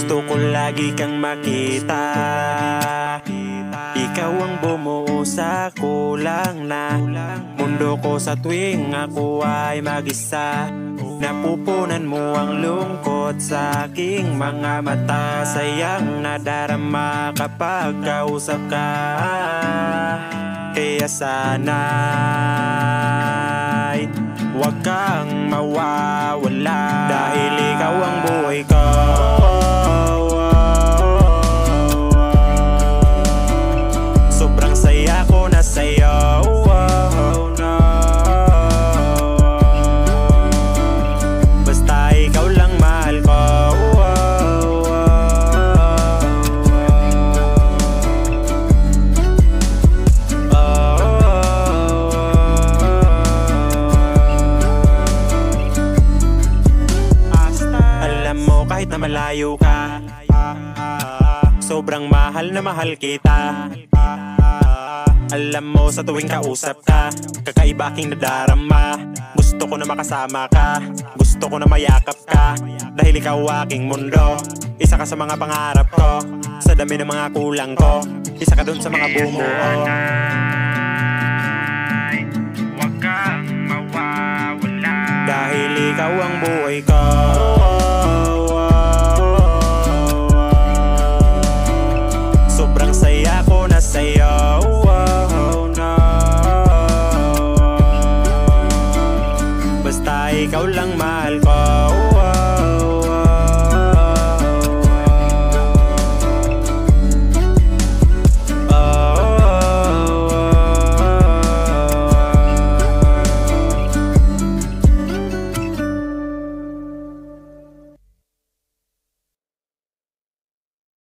Gusto ko lagi kang makita. Ikaw ang bumuo sa kulang na mundo ko sa tuwing ako ay mag-isa. Napupunan mo ang lungkot sa aking mga mata. Sayang nadarama kapag kausap ka. Kaya sana'y huwag kang mawawala, dahil ikaw ang buhay ko. Sobrang saya ko na sa'yo. Basta ikaw lang mahal ko. Kahit na malayo ka, sobrang mahal na mahal kita. Alam mo sa tuwing kausap ka, kakaiba aking nadarama. Gusto ko na makasama ka, gusto ko na mayakap ka, dahil ikaw aking mundo. Isa ka sa mga pangarap ko, sa dami ng mga kulang ko. Isa ka dun sa mga bumuo. Huwag kang mawawala, dahil ikaw ang buhay ko.